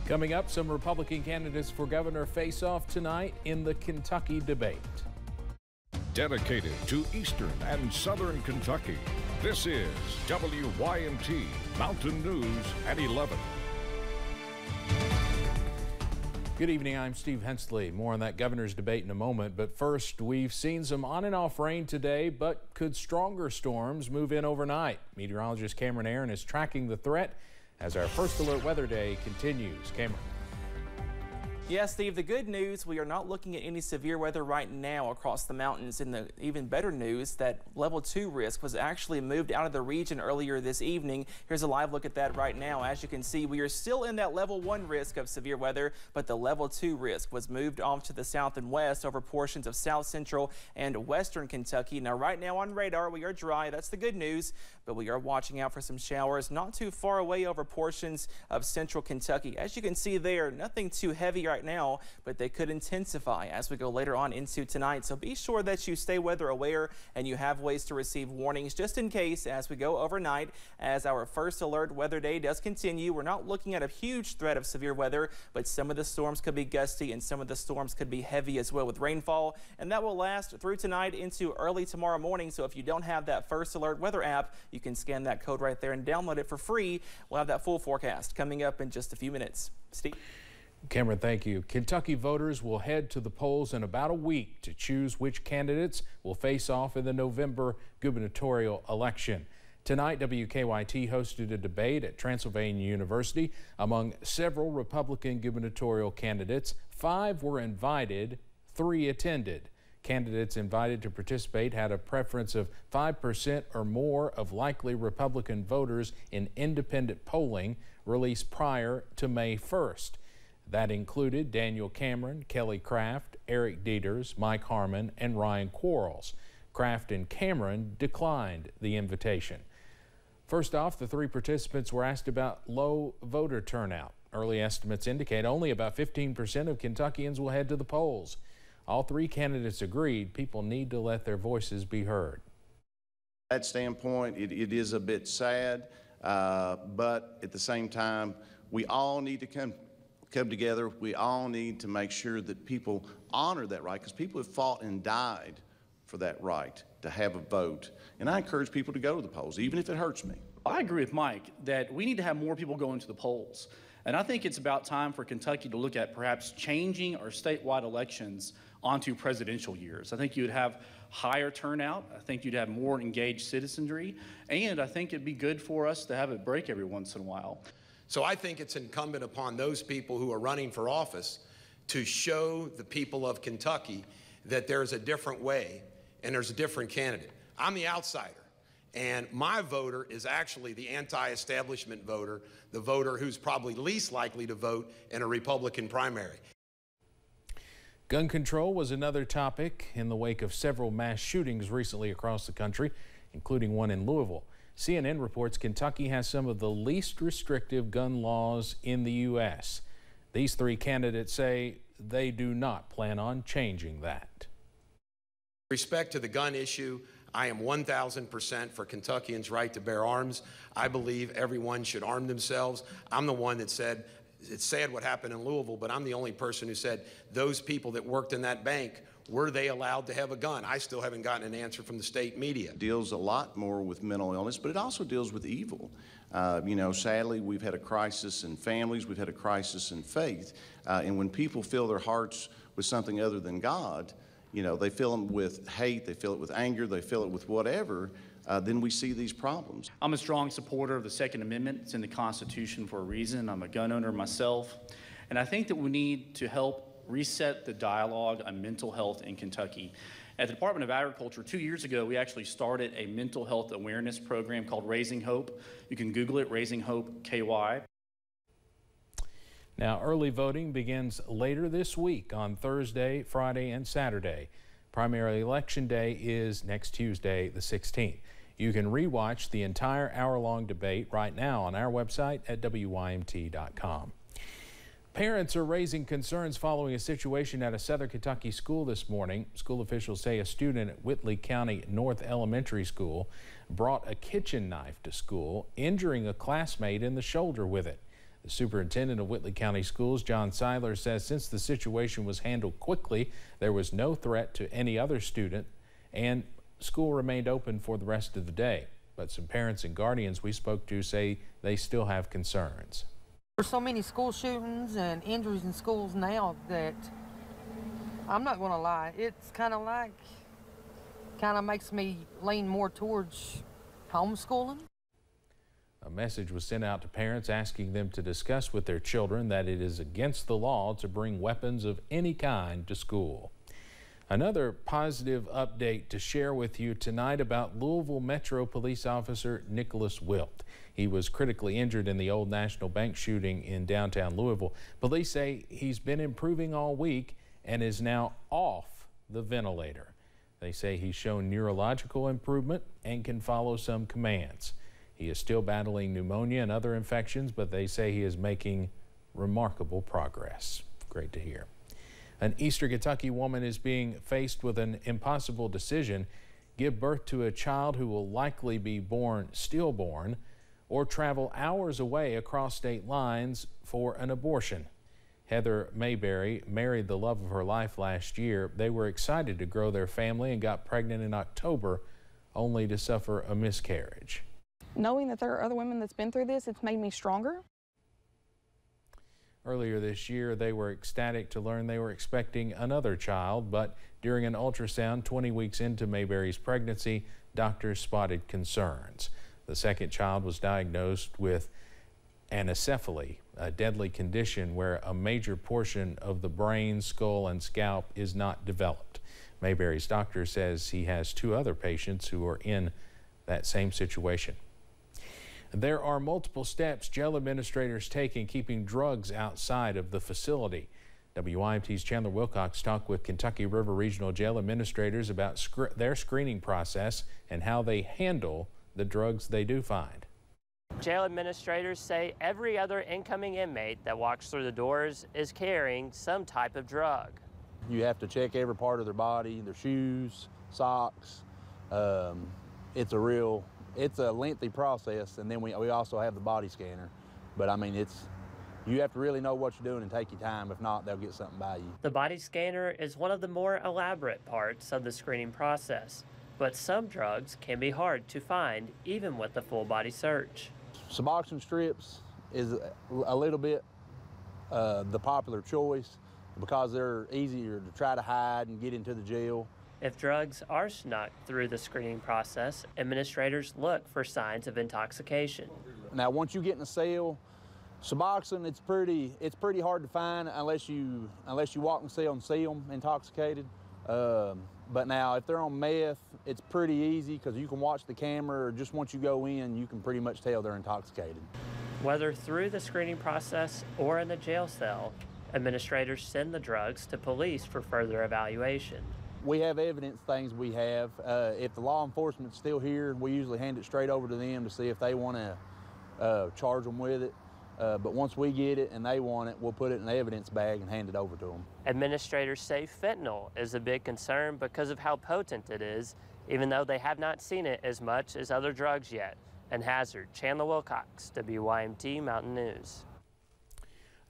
Coming up, some Republican candidates for governor face off tonight in the Kentucky debate. Dedicated to Eastern and Southern Kentucky, this is WYMT Mountain News at 11. Good evening, I'm Steve Hensley. More on that governor's debate in a moment, but first, we've seen some on and off rain today, but could stronger storms move in overnight? Meteorologist Cameron Aaron is tracking the threat as our first alert weather day continues. Cameron. Yeah, Steve, the good news, we are not looking at any severe weather right now across the mountains. And the even better news, that level 2 risk was actually moved out of the region earlier this evening. Here's a live look at that right now. As you can see, we are still in that level 1 risk of severe weather, but the level 2 risk was moved off to the south and west over portions of south central and western Kentucky. Now, right now on radar, we are dry. That's the good news, but we are watching out for some showers not too far away over portions of central Kentucky. As you can see there, nothing too heavy right now, but they could intensify as we go later on into tonight. So be sure that you stay weather aware and you have ways to receive warnings just in case as we go overnight. As our first alert weather day does continue, we're not looking at a huge threat of severe weather, but some of the storms could be gusty and some of the storms could be heavy as well with rainfall, and that will last through tonight into early tomorrow morning. So if you don't have that first alert weather app, you can scan that code right there and download it for free. We'll have that full forecast coming up in just a few minutes. Steve? Cameron, thank you. Kentucky voters will head to the polls in about a week to choose which candidates will face off in the November gubernatorial election. Tonight, WKYT hosted a debate at Transylvania University among several Republican gubernatorial candidates. 5 were invited, 3 attended. Candidates invited to participate had a preference of 5% or more of likely Republican voters in independent polling released prior to May 1st. That included Daniel Cameron, Kelly Craft, Eric Dieters, Mike Harmon, and Ryan Quarles. Craft and Cameron declined the invitation. First off, the 3 participants were asked about low voter turnout. Early estimates indicate only about 15% of Kentuckians will head to the polls. All 3 candidates agreed people need to let their voices be heard. At that standpoint, it is a bit sad, but at the same time, we all need to come together. We all need to make sure that people honor that right, because people have fought and died for that right to have a vote. And I encourage people to go to the polls, even if it hurts me. I agree with Mike that we need to have more people going to the polls. And I think it's about time for Kentucky to look at perhaps changing our statewide elections onto presidential years. I think you would have higher turnout. I think you'd have more engaged citizenry. And I think it'd be good for us to have a break every once in a while. So I think it's incumbent upon those people who are running for office to show the people of Kentucky that there's a different way and there's a different candidate. I'm the outsider, and my voter is actually the anti-establishment voter, the voter who's probably least likely to vote in a Republican primary. Gun control was another topic in the wake of several mass shootings recently across the country, including one in Louisville. CNN reports Kentucky has some of the least restrictive gun laws in the U.S. These 3 candidates say they do not plan on changing that. With respect to the gun issue, I am 1,000% for Kentuckians' right to bear arms. I believe everyone should arm themselves. I'm the one that said, it's sad what happened in Louisville, but I'm the only person who said those people that worked in that bank, were they allowed to have a gun? I still haven't gotten an answer from the state media. It deals a lot more with mental illness, but it also deals with evil. You know, sadly, we've had a crisis in families, we've had a crisis in faith, and when people fill their hearts with something other than God, you know, they fill them with hate, they fill it with anger, they fill it with whatever, then we see these problems. I'm a strong supporter of the Second Amendment. It's in the Constitution for a reason. I'm a gun owner myself, and I think that we need to help reset the dialogue on mental health in Kentucky. At the Department of Agriculture, 2 years ago, we actually started a mental health awareness program called Raising Hope. You can Google it, Raising Hope KY. Now, early voting begins later this week on Thursday, Friday, and Saturday. Primary election day is next Tuesday, the 16th. You can rewatch the entire hour-long debate right now on our website at WYMT.com. Parents are raising concerns following a situation at a Southern Kentucky school this morning. School officials say a student at Whitley County North Elementary School brought a kitchen knife to school, injuring a classmate in the shoulder with it. The superintendent of Whitley County Schools, John Seiler, says since the situation was handled quickly, there was no threat to any other student, and school remained open for the rest of the day. But some parents and guardians we spoke to say they still have concerns. There's so many school shootings and injuries in schools now that I'm not going to lie, it's kind of makes me lean more towards homeschooling. A message was sent out to parents asking them to discuss with their children that it is against the law to bring weapons of any kind to school. Another positive update to share with you tonight about Louisville Metro Police Officer Nicholas Wilt. He was critically injured in the Old National Bank shooting in downtown Louisville. Police say he's been improving all week and is now off the ventilator. They say he's shown neurological improvement and can follow some commands. He is still battling pneumonia and other infections, but they say he is making remarkable progress. Great to hear. An Eastern Kentucky woman is being faced with an impossible decision: give birth to a child who will likely be born stillborn, or travel hours away across state lines for an abortion. Heather Mayberry married the love of her life last year. They were excited to grow their family and got pregnant in October, only to suffer a miscarriage. Knowing that there are other women that's been through this, it's made me stronger. Earlier this year, they were ecstatic to learn they were expecting another child, but during an ultrasound 20 weeks into Mayberry's pregnancy, doctors spotted concerns. The second child was diagnosed with anencephaly, a deadly condition where a major portion of the brain, skull, and scalp is not developed. Mayberry's doctor says he has 2 other patients who are in that same situation. There are multiple steps jail administrators take in keeping drugs outside of the facility. WYMT's Chandler Wilcox talked with Kentucky River Regional Jail administrators about their screening process and how they handle the drugs they do find. Jail administrators say every other incoming inmate that walks through the doors is carrying some type of drug. You have to check every part of their body, their shoes, socks. It's a lengthy process, and then we also have the body scanner. But I mean, you have to really know what you're doing and take your time. If not, they'll get something by you. The body scanner is one of the more elaborate parts of the screening process, but some drugs can be hard to find even with the full body search. Suboxone strips is a little bit the popular choice because they're easier to try to hide and get into the jail. If drugs are snuck through the screening process, administrators look for signs of intoxication. Now, once you get in a cell, Suboxone, it's pretty hard to find unless you walk in the cell and see them intoxicated. But now, if they're on meth, it's pretty easy because you can watch the camera, or just once you go in, you can pretty much tell they're intoxicated. Whether through the screening process or in the jail cell, administrators send the drugs to police for further evaluation. We have evidence things we have. If the law enforcement's still here, we usually hand it straight over to them to see if they want to charge them with it. But once we get it and they want it, we'll put it in the evidence bag and hand it over to them. Administrators say fentanyl is a big concern because of how potent it is, even though they have not seen it as much as other drugs yet. In Hazard, Chandler Wilcox, WYMT Mountain News.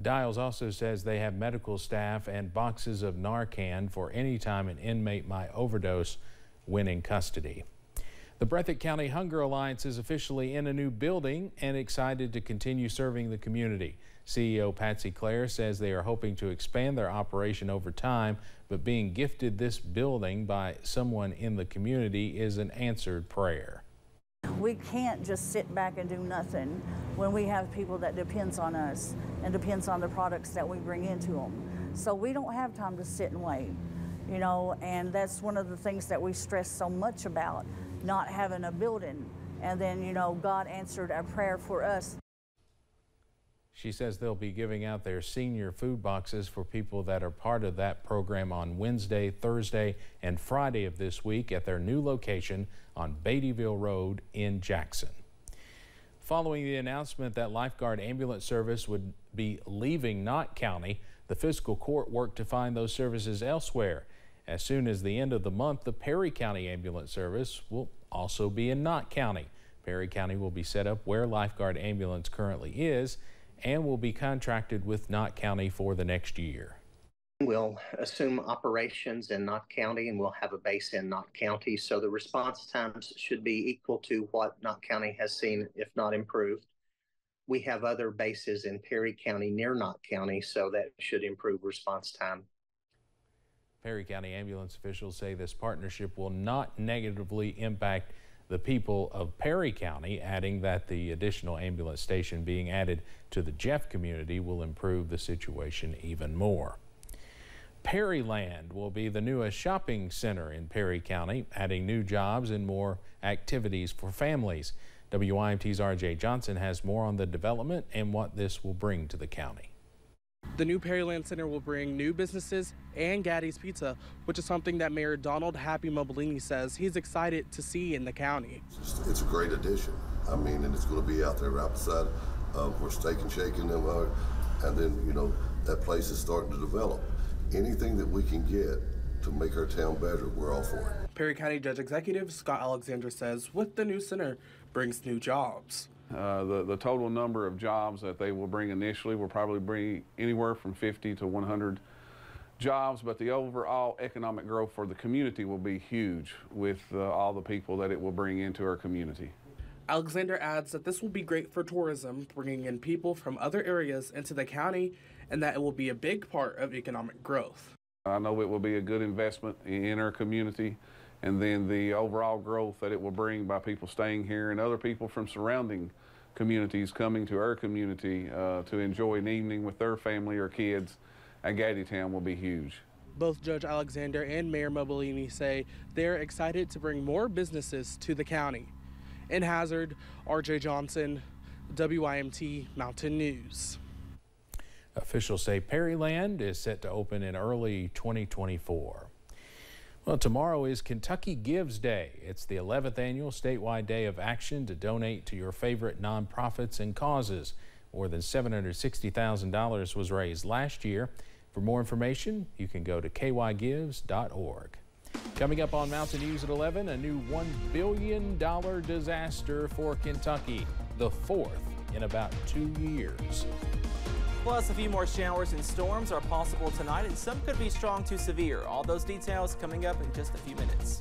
Dials also says they have medical staff and boxes of Narcan for any time an inmate might overdose when in custody. The Breathitt County Hunger Alliance is officially in a new building and excited to continue serving the community. CEO Patsy Clare says they are hoping to expand their operation over time, but being gifted this building by someone in the community is an answered prayer. We can't just sit back and do nothing when we have people that depends on us and depends on the products that we bring into them. So we don't have time to sit and wait, you know, and that's one of the things that we stress so much about, not having a building. And then, you know, God answered our prayer for us. She says they'll be giving out their senior food boxes for people that are part of that program on Wednesday, Thursday, and Friday of this week at their new location on Beattyville Road in Jackson. Following the announcement that lifeguard ambulance service would be leaving Knott County, the fiscal court worked to find those services elsewhere. As soon as the end of the month, the Perry County ambulance service will also be in Knott County. Perry County will be set up where lifeguard ambulance currently is, and will be contracted with Knott County for the next year. We'll assume operations in Knott County, and we'll have a base in Knott County, so the response times should be equal to what Knott County has seen, if not improved. We have other bases in Perry County near Knott County, so that should improve response time. Perry County ambulance officials say this partnership will not negatively impact the people of Perry County, adding that the additional ambulance station being added to the Jeff community will improve the situation even more. Perryland will be the newest shopping center in Perry County, adding new jobs and more activities for families. WYMT's RJ Johnson has more on the development and what this will bring to the county. The new Perryland Center will bring new businesses and Gaddy's Pizza, which is something that Mayor Donald Happy Mobilini says he's excited to see in the county. It's a great addition. I mean, and it's going to be out there right beside where Steak and Shake and them are, and then, you know, that place is starting to develop. Anything that we can get to make our town better, we're all for it. Perry County Judge Executive Scott Alexander says with the new center brings new jobs. The total number of jobs that they will bring initially will probably bring anywhere from 50 to 100 jobs, but the overall economic growth for the community will be huge with all the people that it will bring into our community. Alexander adds that this will be great for tourism, bringing in people from other areas into the county, and that it will be a big part of economic growth. I know it will be a good investment in our community, and then the overall growth that it will bring by people staying here and other people from surrounding communities coming to our community to enjoy an evening with their family or kids at Gaddytown will be huge. Both Judge Alexander and Mayor Mobilini say they're excited to bring more businesses to the county. In Hazard, RJ Johnson, WYMT Mountain News. Officials say Perryland is set to open in early 2024. Well, tomorrow is Kentucky Gives Day. It's the 11th annual statewide day of action to donate to your favorite nonprofits and causes. More than $760,000 was raised last year. For more information, you can go to kygives.org. Coming up on Mountain News at 11, a new $1 billion disaster for Kentucky, the fourth in about 2 years. Plus, a few more showers and storms are possible tonight, and some could be strong to severe. All those details coming up in just a few minutes.